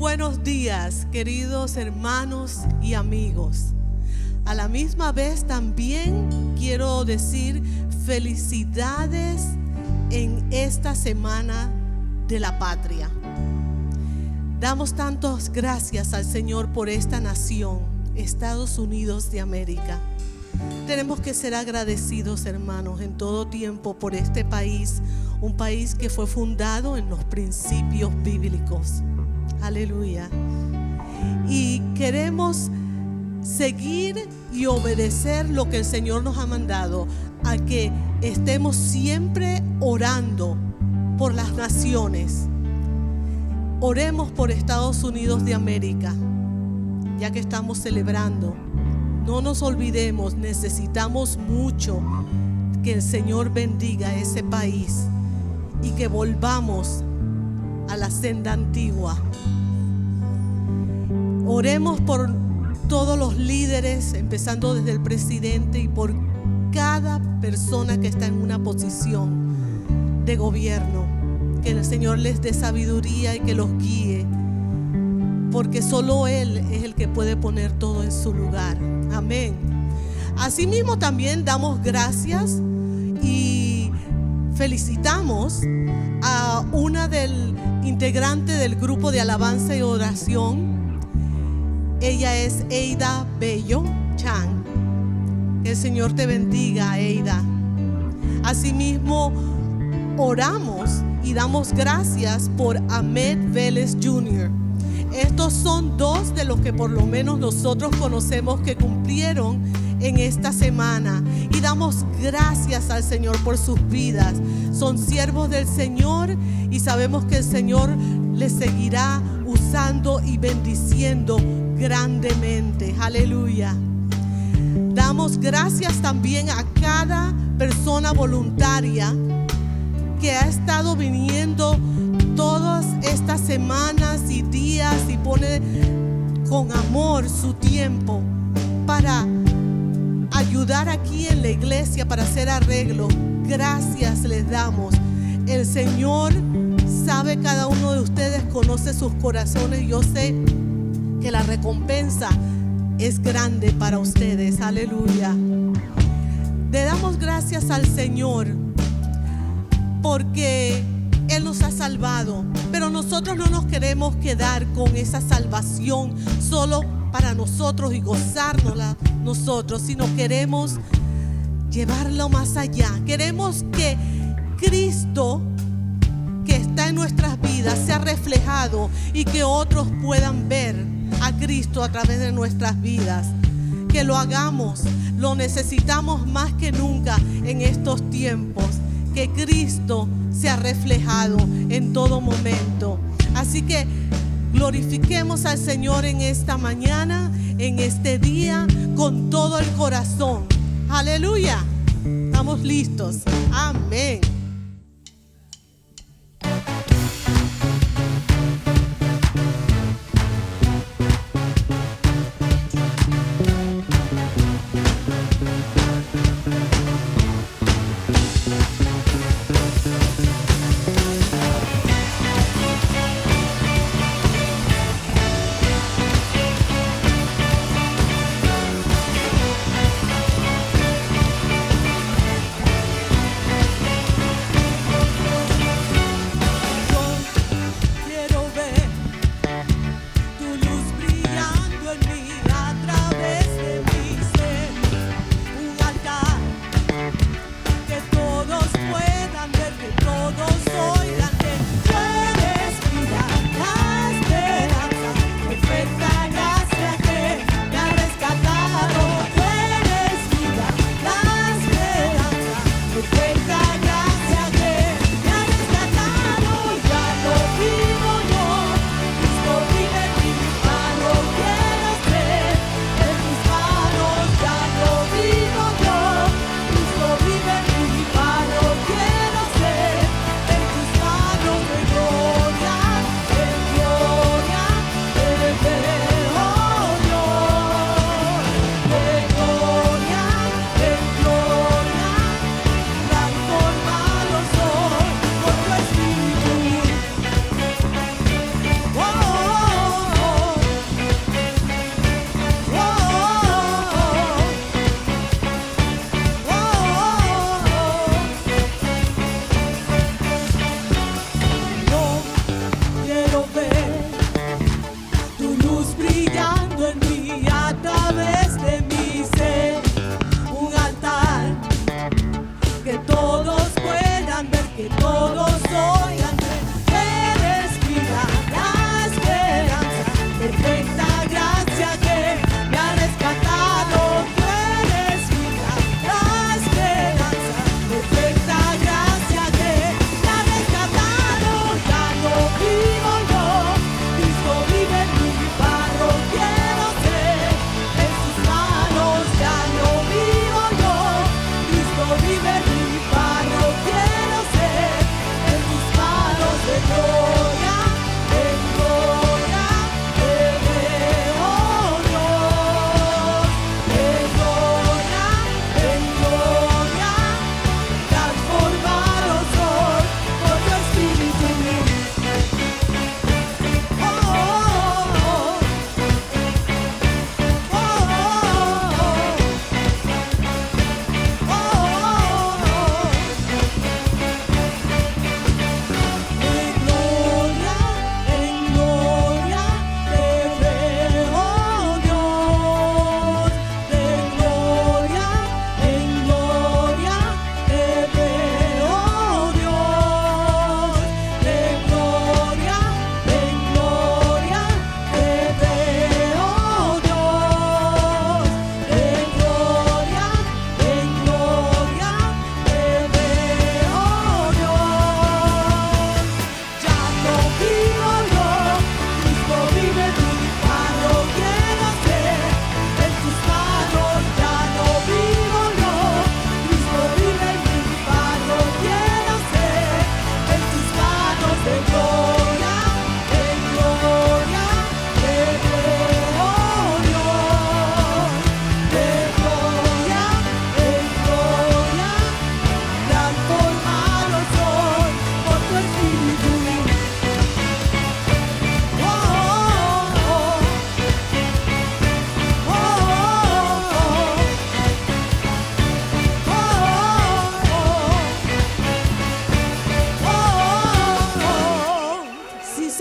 buenos días, queridos hermanos y amigos. A la misma vez también quiero decir felicidades en esta semana de la patria. Damos tantas gracias al Señor por esta nación, Estados Unidos de América. Tenemos que ser agradecidos, hermanos, en todo tiempo por este país, un país que fue fundado en los principios bíblicos. Aleluya. Y queremos seguir y obedecer lo que el Señor nos ha mandado, a que estemos siempre orando por las naciones. Oremos por Estados Unidos de América, ya que estamos celebrando. No nos olvidemos, necesitamos mucho que el Señor bendiga ese país y que volvamos a la senda antigua. Oremos por todos los líderes, empezando desde el presidente, y por cada persona que está en una posición de gobierno. Que el Señor les dé sabiduría y que los guíe, porque solo Él es el que puede poner todo en su lugar. Amén. Asimismo también damos gracias y felicitamos a una del integrante del grupo de alabanza y oración. Ella es Eida Bello Chan. Que el Señor te bendiga, Eida. Asimismo, oramos y damos gracias por Ahmed Vélez Jr. Estos son dos de los que por lo menos nosotros conocemos que cumplieron en esta semana, y damos gracias al Señor por sus vidas. Son siervos del Señor y sabemos que el Señor les seguirá usando y bendiciendo grandemente. Aleluya. Damos gracias también a cada persona voluntaria que ha estado viniendo todas estas semanas y días y pone con amor su tiempo para ayudar aquí en la iglesia, para hacer arreglo. Gracias les damos. El Señor sabe cada uno de ustedes, conoce sus corazones. Yo sé que la recompensa es grande para ustedes. Aleluya. Le damos gracias al Señor porque Él nos ha salvado, pero nosotros no nos queremos quedar con esa salvación solo para nosotros y gozárnosla nosotros, sino queremos llevarlo más allá. Queremos que Cristo que está en nuestras vidas sea reflejado y que otros puedan ver a Cristo a través de nuestras vidas. Que lo hagamos, lo necesitamos más que nunca en estos tiempos. Que Cristo sea reflejado en todo momento. Así que glorifiquemos al Señor en esta mañana, en este día, con todo el corazón. Aleluya. Estamos listos. Amén.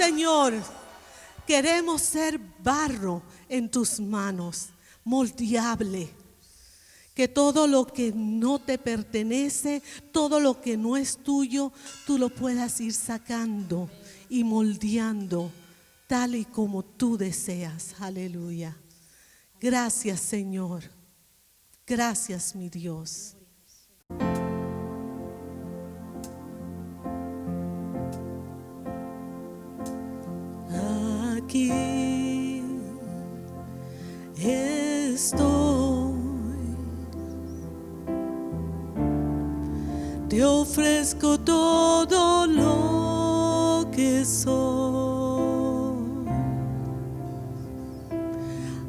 Señor, queremos ser barro en tus manos, moldeable. Que todo lo que no te pertenece, todo lo que no es tuyo, tú lo puedas ir sacando y moldeando tal y como tú deseas. Aleluya. Gracias, Señor. Gracias, mi Dios. Aquí estoy. Te ofrezco todo lo que soy.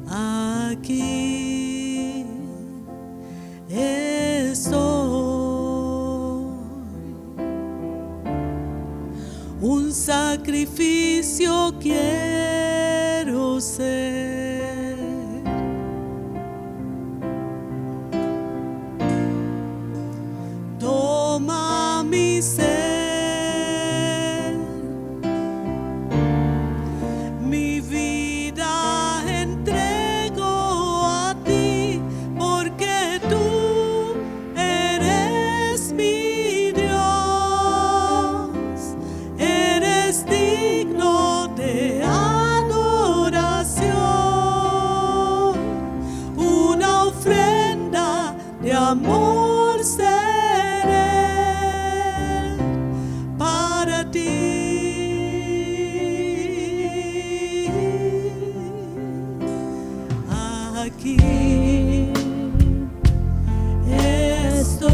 Aquí estoy. Un sacrificio quiero ser. Toma mi ser, mi vida entrego a ti, porque tú eres mi Dios, eres digno de adoración, una ofrenda de amor seré para ti. Aquí estoy,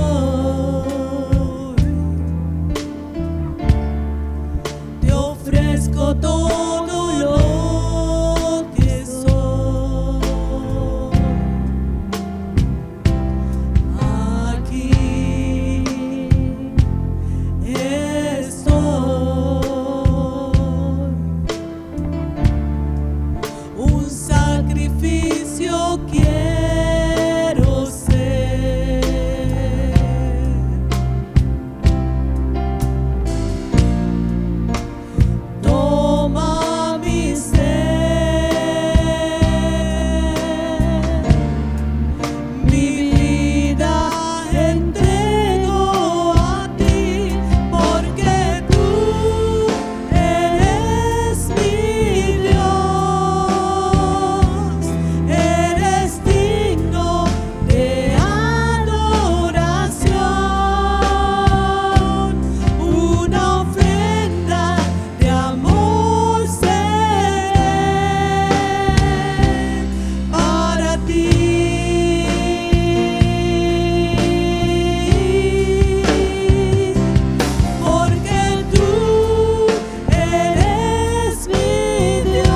te ofrezco todo lo que soy. Aquí estoy, un sacrificio quiero ser. Toma mi ser, mi vida entrego a ti, porque tú eres mi Dios, eres digno de adoración, una ofrenda de amor seré para ti. Porque tú eres mi Dios,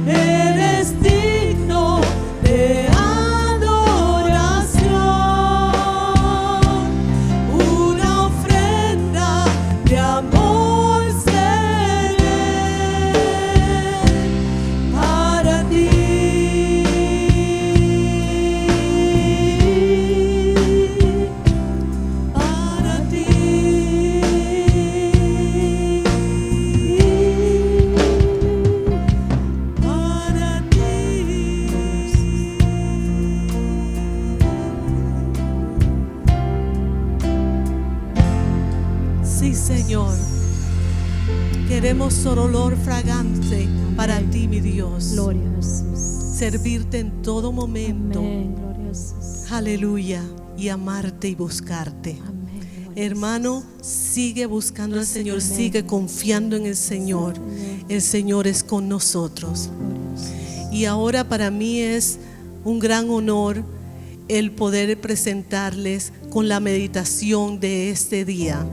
eres digno de adoración, una ofrenda de amor seré para ti. Para ti, para ti. Sí, Señor, queremos solo olor fragante para ti, mi Dios. Gloria a Jesús. Servirte en todo momento. Amén. Gloria a Jesús. Aleluya. Y amarte y buscarte. Amén. Gloria a Hermano, sigue buscando al Señor, sigue confiando en el Señor. El Señor es con nosotros. Jesús. Gloria a Jesús. Y ahora para mí es un gran honor el poder presentarles con la meditación de este día.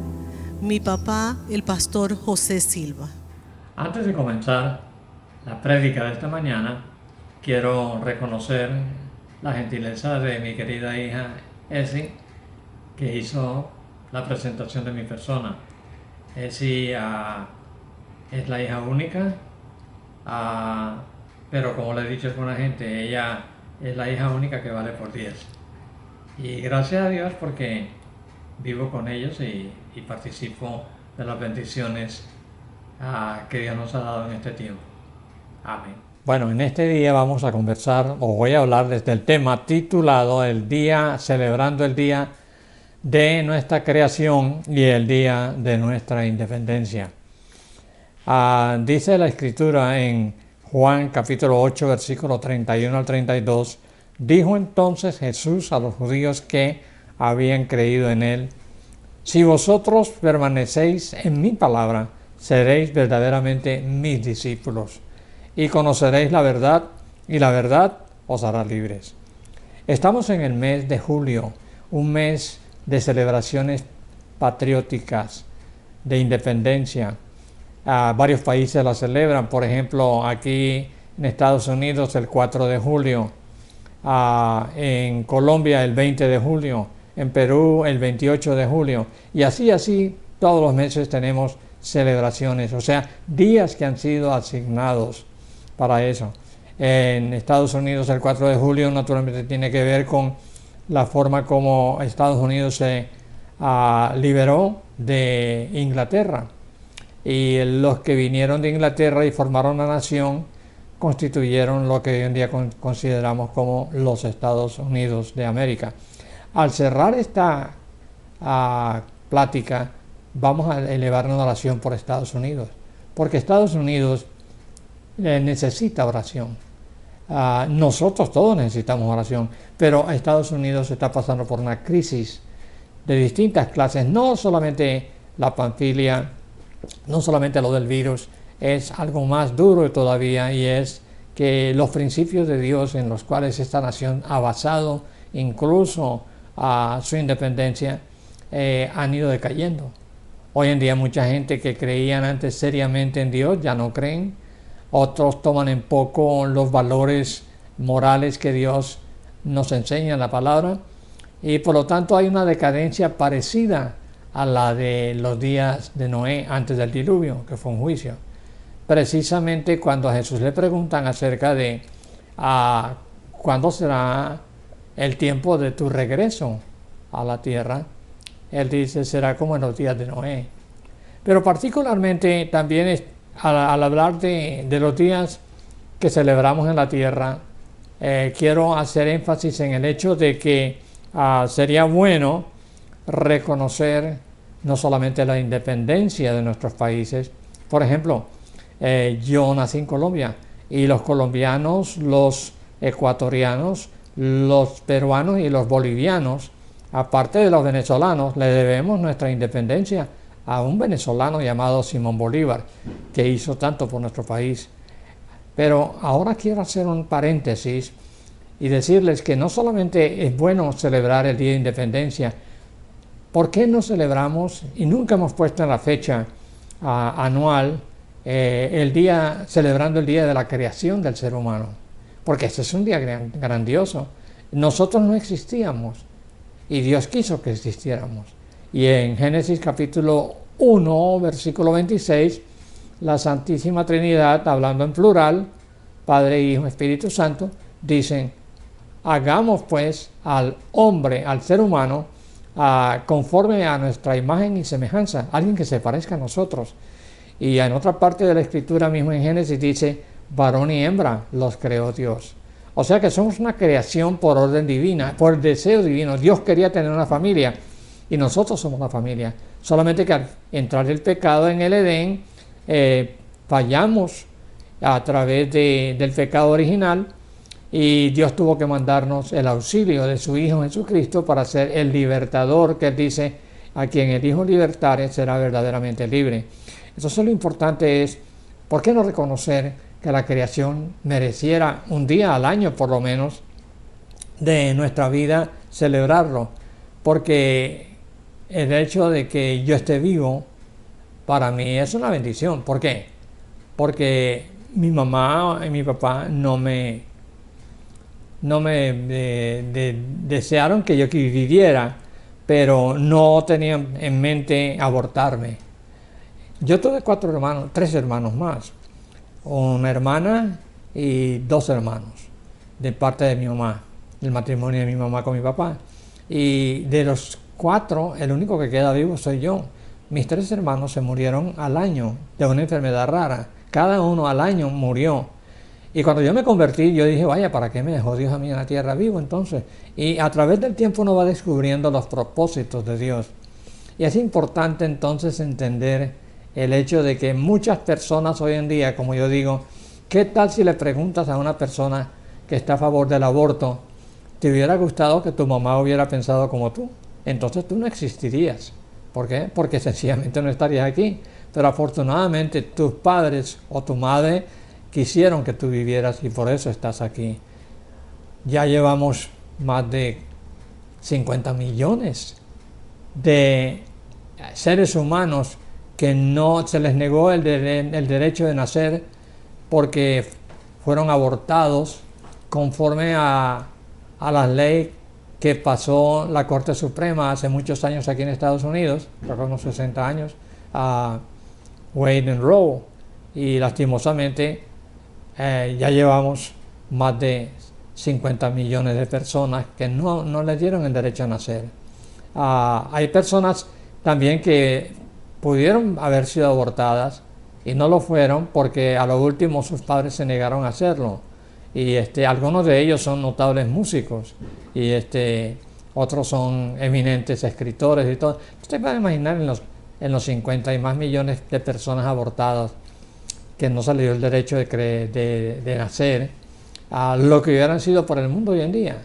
Mi papá, el pastor José Silva. Antes de comenzar la prédica de esta mañana, quiero reconocer la gentileza de mi querida hija Essie, que hizo la presentación de mi persona. Essie es la hija única, pero como le he dicho a alguna gente, ella es la hija única que vale por 10. Y gracias a Dios porque vivo con ellos y participo de las bendiciones que Dios nos ha dado en este tiempo. Amén. Bueno, en este día vamos a conversar, o voy a hablar desde el tema titulado celebrando el día de nuestra creación y el día de nuestra independencia. Dice la Escritura en Juan capítulo 8, versículo 31 al 32, dijo entonces Jesús a los judíos que habían creído en él: si vosotros permanecéis en mi palabra, seréis verdaderamente mis discípulos, y conoceréis la verdad, y la verdad os hará libres. Estamos en el mes de julio, un mes de celebraciones patrióticas, de independencia. Varios países la celebran, por ejemplo, aquí en Estados Unidos el 4 de julio, en Colombia el 20 de julio, en Perú el 28 de julio, y así todos los meses tenemos celebraciones, o sea, días que han sido asignados para eso. En Estados Unidos el 4 de julio naturalmente tiene que ver con la forma como Estados Unidos se liberó de Inglaterra, y los que vinieron de Inglaterra y formaron la nación constituyeron lo que hoy en día consideramos como los Estados Unidos de América. Al cerrar esta plática, vamos a elevar una oración por Estados Unidos, porque Estados Unidos necesita oración. Nosotros todos necesitamos oración, pero Estados Unidos está pasando por una crisis de distintas clases, no solamente la panfilia, no solamente lo del virus, es algo más duro todavía, y es que los principios de Dios en los cuales esta nación ha basado incluso a su independencia han ido decayendo. Hoy en día mucha gente que creían antes seriamente en Dios ya no creen. Otros toman en poco los valores morales que Dios nos enseña en la palabra, y por lo tanto hay una decadencia parecida a la de los días de Noé antes del diluvio, que fue un juicio. Precisamente cuando a Jesús le preguntan acerca de cuándo será el tiempo de tu regreso a la tierra, él dice: será como en los días de Noé. Pero particularmente también al hablar de los días que celebramos en la tierra, quiero hacer énfasis en el hecho de que sería bueno reconocer no solamente la independencia de nuestros países. Por ejemplo, yo nací en Colombia, y los colombianos, los ecuatorianos, los peruanos y los bolivianos, aparte de los venezolanos, le debemos nuestra independencia a un venezolano llamado Simón Bolívar, que hizo tanto por nuestro país. Pero ahora quiero hacer un paréntesis y decirles que no solamente es bueno celebrar el Día de Independencia. ¿Por qué no celebramos, y nunca hemos puesto en la fecha anual, celebrando el día de la creación del ser humano? Porque este es un día grandioso. Nosotros no existíamos, y Dios quiso que existiéramos. Y en Génesis capítulo 1, versículo 26, la Santísima Trinidad, hablando en plural, Padre, Hijo, Espíritu Santo, dicen: hagamos pues al hombre, al ser humano, conforme a nuestra imagen y semejanza, alguien que se parezca a nosotros. Y en otra parte de la Escritura, mismo en Génesis, dice: varón y hembra los creó Dios. O sea que somos una creación por orden divina, por deseo divino. Dios quería tener una familia, y nosotros somos la familia. Solamente que al entrar el pecado en el Edén, fallamos a través del pecado original, y Dios tuvo que mandarnos el auxilio de su Hijo Jesucristo para ser el libertador, que Él dice: a quien el Hijo libertare será verdaderamente libre. Entonces lo importante es, ¿por qué no reconocer que la creación mereciera un día al año, por lo menos, de nuestra vida, celebrarlo? Porque el hecho de que yo esté vivo, para mí es una bendición. ¿Por qué? Porque mi mamá y mi papá no me desearon que yo viviera, pero no tenían en mente abortarme. Yo tuve 3 hermanos más, una hermana y 2 hermanos, de parte de mi mamá, del matrimonio de mi mamá con mi papá. Y de los 4, el único que queda vivo soy yo, mis 3 hermanos se murieron al año de una enfermedad rara. Cada uno al año murió. Y cuando yo me convertí, yo dije, vaya, ¿para qué me dejó Dios a mí en la tierra vivo entonces? Y a través del tiempo uno va descubriendo los propósitos de Dios. Y es importante entonces entender el hecho de que muchas personas hoy en día, como yo digo, ¿qué tal si le preguntas a una persona que está a favor del aborto, ¿te hubiera gustado que tu mamá hubiera pensado como tú? Entonces tú no existirías. ¿Por qué? Porque sencillamente no estarías aquí. Pero afortunadamente tus padres o tu madre quisieron que tú vivieras y por eso estás aquí. Ya llevamos más de 50 millones de seres humanos que no se les negó el derecho de nacer porque fueron abortados conforme a la ley que pasó la Corte Suprema hace muchos años aquí en Estados Unidos, creo que unos 60 años, a Wade and Roe, y lastimosamente ya llevamos más de 50 millones de personas que no les dieron el derecho a nacer. Hay personas también que pudieron haber sido abortadas y no lo fueron porque a lo último sus padres se negaron a hacerlo. Y algunos de ellos son notables músicos y otros son eminentes escritores y todo. Usted puede imaginar en los 50 y más millones de personas abortadas que no se les dio el derecho de nacer, a lo que hubieran sido por el mundo hoy en día.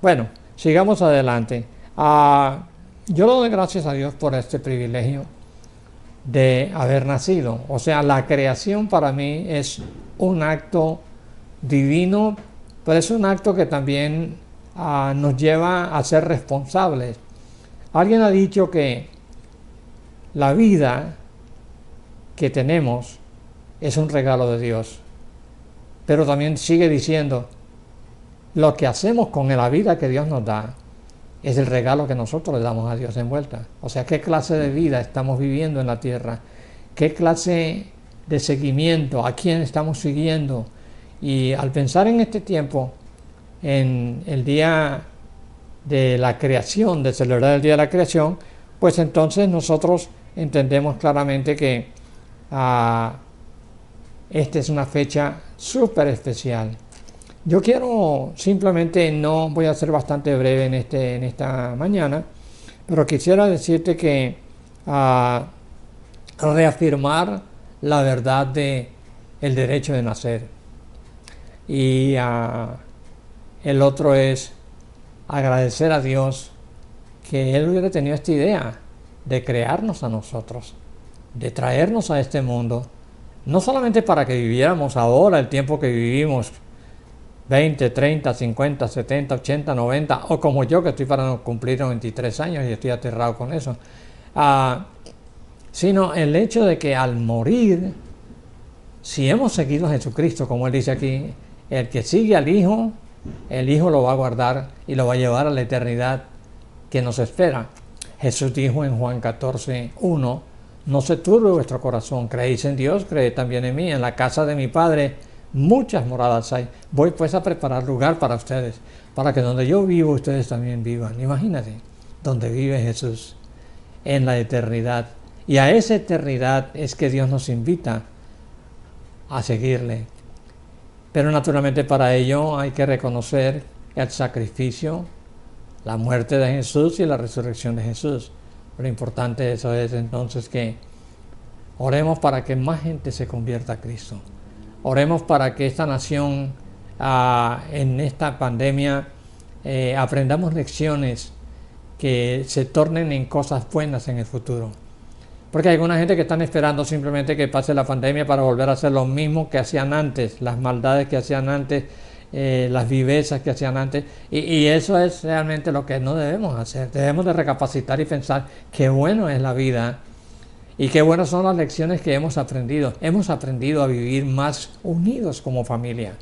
Bueno, sigamos adelante. Yo le doy gracias a Dios por este privilegio de haber nacido. O sea, la creación para mí es un acto divino, pero es un acto que también nos lleva a ser responsables. Alguien ha dicho que la vida que tenemos es un regalo de Dios, pero también sigue diciendo, lo que hacemos con la vida que Dios nos da es el regalo que nosotros le damos a Dios en vuelta. O sea, ¿qué clase de vida estamos viviendo en la tierra? ¿Qué clase de seguimiento? ¿A quién estamos siguiendo? Y al pensar en este tiempo, en el día de la creación, de celebrar el día de la creación, pues entonces nosotros entendemos claramente que esta es una fecha súper especial. Yo quiero simplemente, no voy a ser bastante breve en esta mañana, pero quisiera decirte que reafirmar la verdad de el derecho de nacer. Y el otro es agradecer a Dios que Él hubiera tenido esta idea de crearnos a nosotros, de traernos a este mundo, no solamente para que viviéramos ahora el tiempo que vivimos, 20, 30, 50, 70, 80, 90, o como yo que estoy para cumplir 93 años y estoy aterrado con eso, sino el hecho de que al morir, si hemos seguido a Jesucristo, como Él dice aquí, el que sigue al Hijo, el Hijo lo va a guardar y lo va a llevar a la eternidad que nos espera. Jesús dijo en Juan 14:1, no se turbe vuestro corazón, creéis en Dios, creed también en mí, en la casa de mi Padre muchas moradas hay. Voy pues a preparar lugar para ustedes, para que donde yo vivo ustedes también vivan. Imagínate, donde vive Jesús, en la eternidad. Y a esa eternidad es que Dios nos invita a seguirle. Pero naturalmente para ello hay que reconocer el sacrificio, la muerte de Jesús y la resurrección de Jesús. Lo importante de eso es entonces que oremos para que más gente se convierta a Cristo. Oremos para que esta nación en esta pandemia aprendamos lecciones que se tornen en cosas buenas en el futuro. Porque hay alguna gente que están esperando simplemente que pase la pandemia para volver a hacer lo mismo que hacían antes, las maldades que hacían antes, las vivezas que hacían antes, y eso es realmente lo que no debemos hacer. Debemos de recapacitar y pensar qué bueno es la vida y qué buenas son las lecciones que hemos aprendido. Hemos aprendido a vivir más unidos como familia.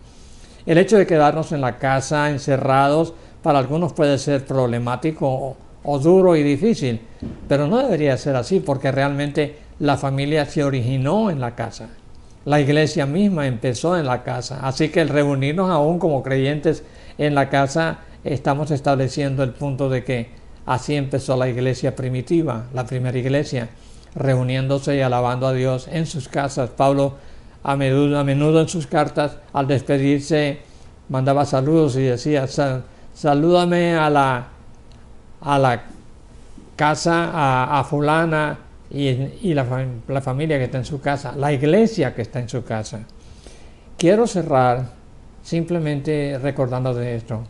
El hecho de quedarnos en la casa encerrados para algunos puede ser problemático o duro y difícil, pero no debería ser así, porque realmente la familia se originó en la casa. La iglesia misma empezó en la casa, así que el reunirnos aún como creyentes en la casa, estamos estableciendo el punto de que así empezó la iglesia primitiva, la primera iglesia. reuniéndose y alabando a Dios en sus casas. Pablo a menudo en sus cartas, al despedirse, mandaba saludos y decía, salúdame a la casa, a fulana y la familia que está en su casa, la iglesia que está en su casa. Quiero cerrar simplemente recordando de esto.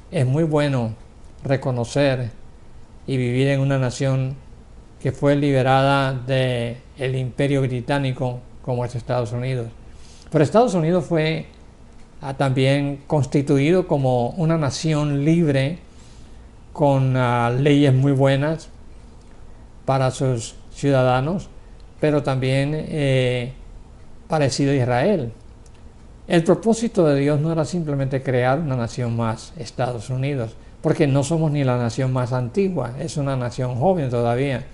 Es muy bueno reconocer y vivir en una nación que fue liberada del Imperio Británico como es Estados Unidos. Pero Estados Unidos fue también constituido como una nación libre con leyes muy buenas para sus ciudadanos, pero también parecido a Israel. El propósito de Dios no era simplemente crear una nación más, Estados Unidos, porque no somos ni la nación más antigua, es una nación joven todavía.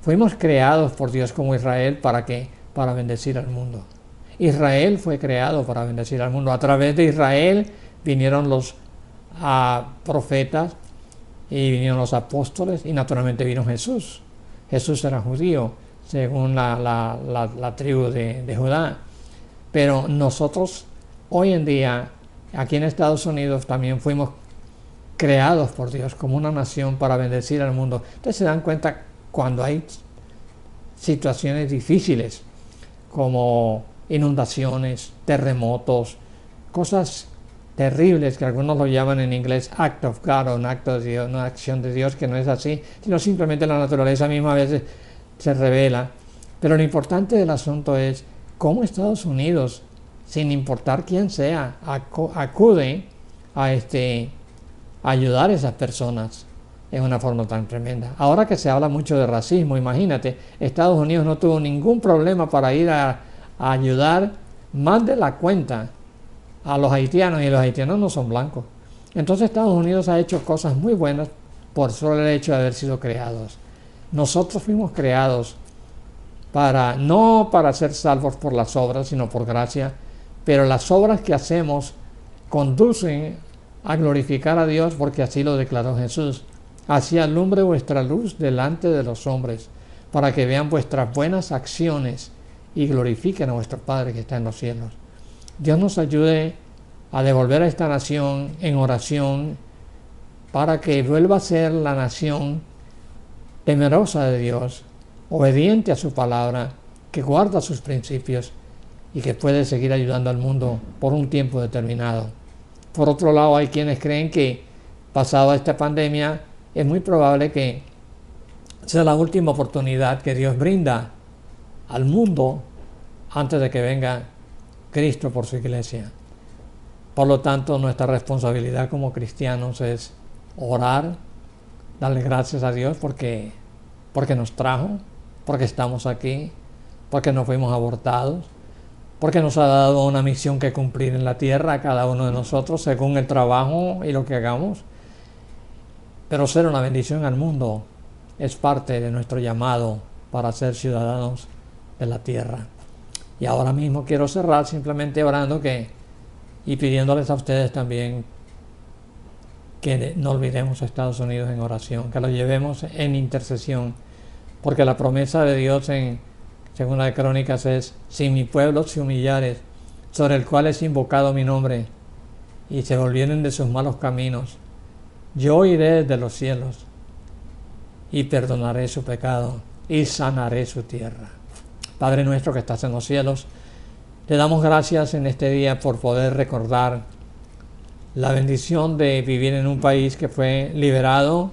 Fuimos creados por Dios como Israel para bendecir al mundo. Israel fue creado para bendecir al mundo. A través de Israel vinieron los profetas y vinieron los apóstoles y naturalmente vino Jesús. Jesús era judío según la tribu de Judá. Pero nosotros hoy en día, aquí en Estados Unidos, también fuimos creados por Dios como una nación para bendecir al mundo. Ustedes se dan cuenta cuando hay situaciones difíciles como inundaciones, terremotos, cosas terribles que algunos lo llaman en inglés act of God, o un acto de Dios, una acción de Dios, que no es así, sino simplemente la naturaleza misma a veces se revela. Pero lo importante del asunto es cómo Estados Unidos, sin importar quién sea, acude a ayudar a esas personas en una forma tan tremenda. Ahora que se habla mucho de racismo, imagínate, Estados Unidos no tuvo ningún problema para ir a ayudar más de la cuenta a los haitianos, y los haitianos no son blancos. Entonces Estados Unidos ha hecho cosas muy buenas por solo el hecho de haber sido creados. Nosotros fuimos creados no para ser salvos por las obras, sino por gracia, pero las obras que hacemos conducen a glorificar a Dios, porque así lo declaró Jesús. Así alumbre vuestra luz delante de los hombres, para que vean vuestras buenas acciones y glorifiquen a vuestro Padre que está en los cielos. Dios nos ayude a devolver a esta nación en oración para que vuelva a ser la nación temerosa de Dios, obediente a su palabra, que guarda sus principios y que puede seguir ayudando al mundo por un tiempo determinado. Por otro lado, hay quienes creen que pasada esta pandemia es muy probable que sea la última oportunidad que Dios brinda al mundo antes de que venga Cristo por su iglesia. Por lo tanto, nuestra responsabilidad como cristianos es orar, darle gracias a Dios porque nos trajo, porque estamos aquí, porque no fuimos abortados, porque nos ha dado una misión que cumplir en la tierra a cada uno de nosotros según el trabajo y lo que hagamos. Pero ser una bendición al mundo es parte de nuestro llamado para ser ciudadanos de la tierra. Y ahora mismo quiero cerrar simplemente orando y pidiéndoles a ustedes también que no olvidemos a Estados Unidos en oración, que lo llevemos en intercesión, porque la promesa de Dios en Segunda de Crónicas es: si mi pueblo se humillare, sobre el cual es invocado mi nombre, y se volvieren de sus malos caminos, yo iré desde los cielos y perdonaré su pecado y sanaré su tierra. Padre nuestro que estás en los cielos, te damos gracias en este día por poder recordar la bendición de vivir en un país que fue liberado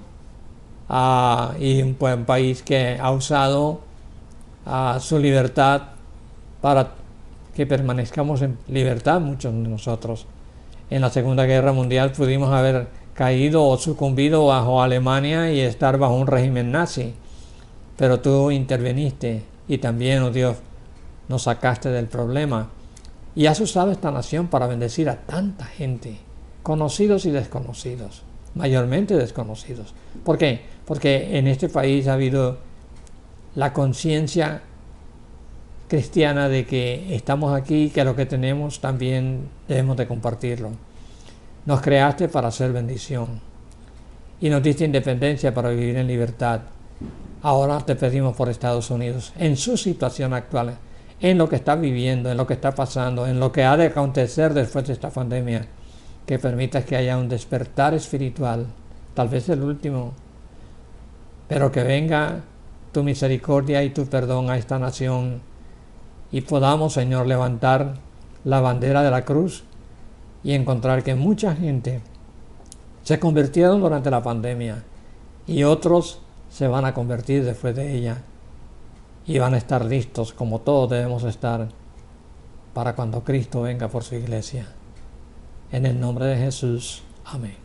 y un país que ha usado su libertad para que permanezcamos en libertad muchos de nosotros. En la Segunda Guerra Mundial pudimos haber caído o sucumbido bajo Alemania y estar bajo un régimen nazi, pero tú interveniste y también, oh Dios, nos sacaste del problema y has usado esta nación para bendecir a tanta gente, conocidos y desconocidos, mayormente desconocidos. ¿Por qué? Porque en este país ha habido la conciencia cristiana de que estamos aquí y que lo que tenemos también debemos de compartirlo. Nos creaste para hacer bendición y nos diste independencia para vivir en libertad. Ahora te pedimos por Estados Unidos, en su situación actual, en lo que está viviendo, en lo que está pasando, en lo que ha de acontecer después de esta pandemia, que permitas que haya un despertar espiritual, tal vez el último, pero que venga tu misericordia y tu perdón a esta nación y podamos, Señor, levantar la bandera de la cruz y encontrar que mucha gente se convirtieron durante la pandemia y otros se van a convertir después de ella y van a estar listos, como todos debemos estar, para cuando Cristo venga por su iglesia. En el nombre de Jesús. Amén.